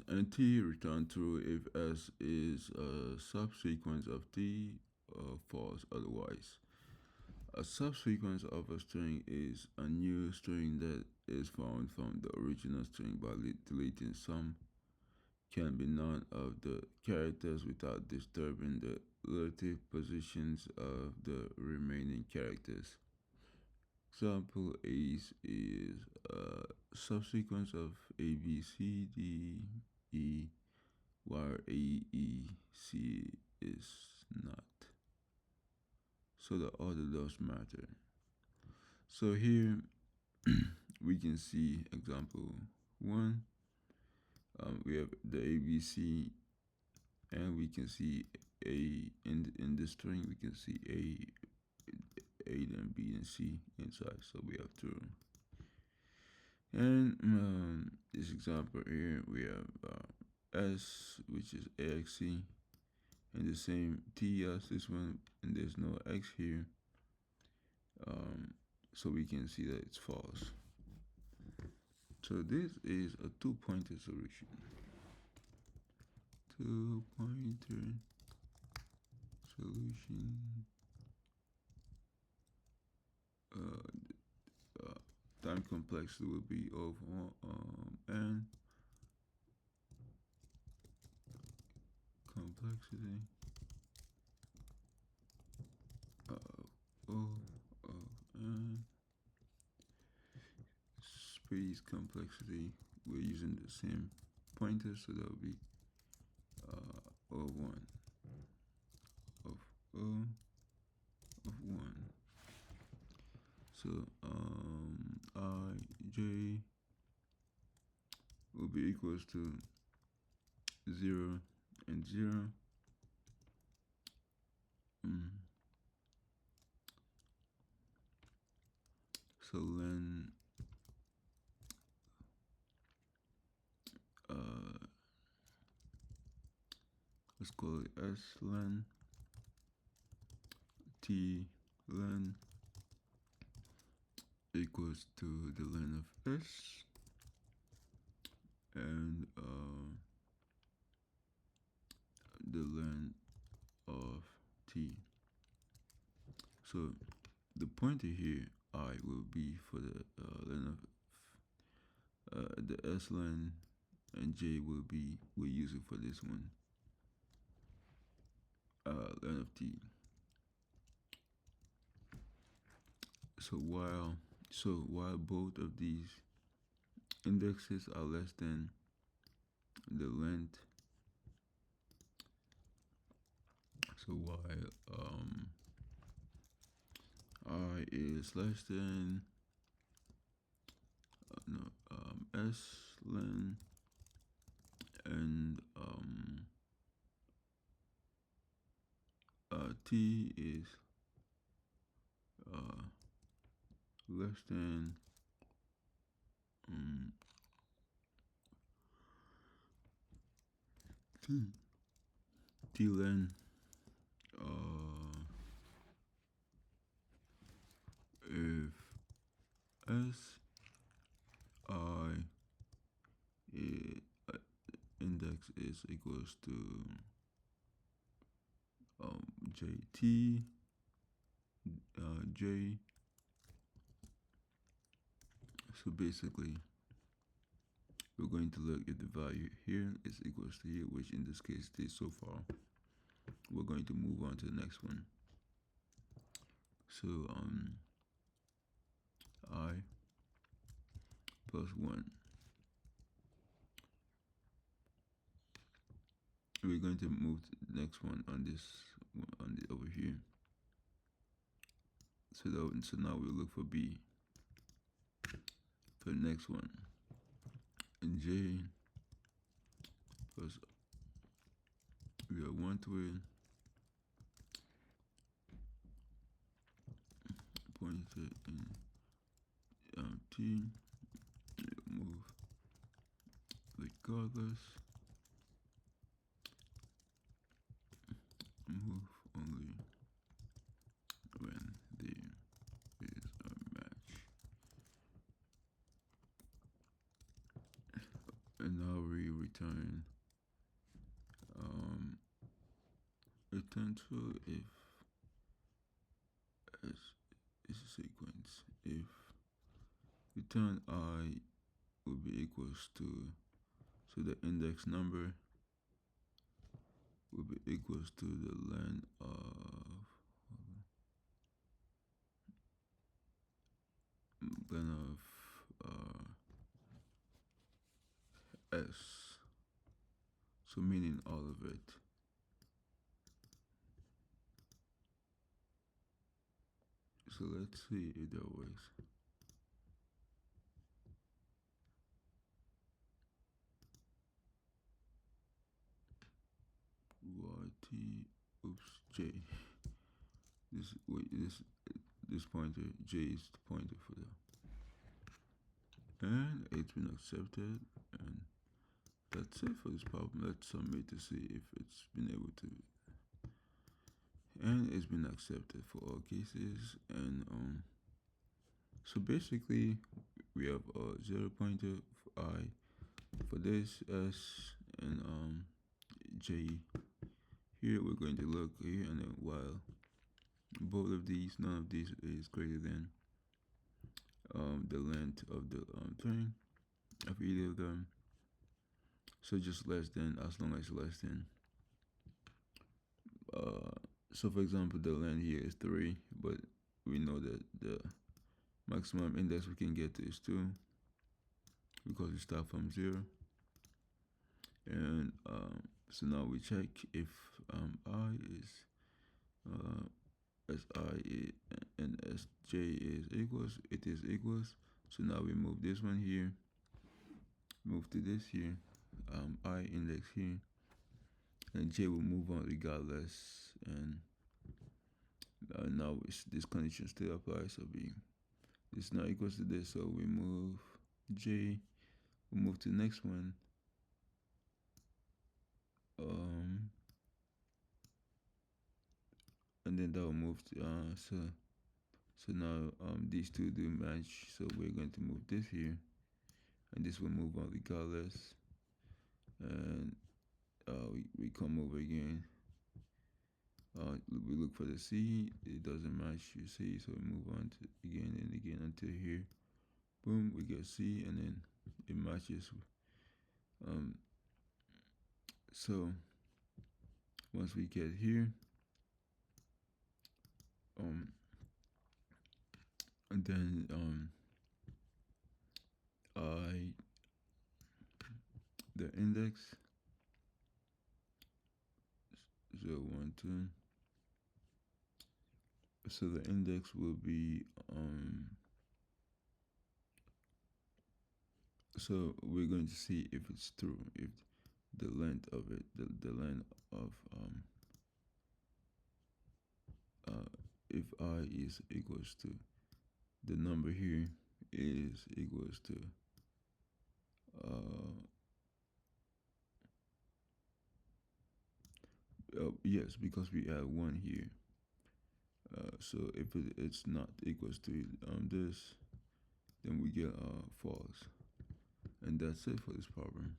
and T return true if S is a subsequence of T, false otherwise. A subsequence of a string is a new string that is found from the original string by deleting some, can be none of the characters without disturbing the relative positions of the remaining characters. Example is a subsequence of A B C D E, while A E C is not. So the order does matter. So here we can see example one. We have the ABC, and we can see A in the string. We can see A and B and C inside. So we have two. And this example here, we have S, which is AXC, and the same T as this one, and there's no X here. So we can see that it's false. So this is a two-pointer solution. Two-pointer solution. Time complexity will be of n complexity O of n space complexity. We're using the same pointer, so that will be O1 of O of 1. So ij will be equals to 0 and 0. So then let's call it S len, T len equals to the len of S and the len of T. So the pointer here, I, will be for the len of the S len, and J will be, we'll use it for this one, len of T. So while both of these indexes are less than the length, so while I is less than S len, and T is less than T len, if S I index is equals to JT J. So basically, we're going to look at the value here is equals to here, which in this case is so far. We're going to move on to the next one. So I plus 1. We're going to move to the next one on this one, on the over here. So now we'll look for B for the next one, and J plus, we have 1 to it, pointer in T, move regardless, move only when there is a match. And now we um, return true if s is a sequence. If return I will be equals to, so the index number will be equals to the len of s, so meaning all of it. So let's see if that works. YT, oops, J. This pointer, J is the pointer for that. And it's been accepted, and that's it for this problem. Let's submit to see if it's been able to. And it's been accepted for all cases. And so basically, we have a 0 pointer for I for this S and J. Here we're going to look here, and then while both of these, none of these is greater than the length of the string of either of them. So just less than, as long as less than. So for example, the length here is 3, but we know that the maximum index we can get to is 2 because we start from 0. And so now we check if I is si and sj is equals, it is equals. So now we move this one here, move to this here, I index here, and j will move on regardless. And now this condition still applies. So this now equals to this, so we move j, we move to the next one. And then that will move to, so now these two do match, so we're going to move this here, and this will move on regardless. And we come over again, we look for the C, it doesn't match your C, so we move on to again and again until here, boom, we get C, and then it matches. So once we get here, and then the index 0, 1, 2. So the index will be so we're going to see if it's true, if the length of it, the length of if I is equals to the number here is equals to yes, because we add 1 here. So if it's not equals to this, then we get false. And that's it for this problem.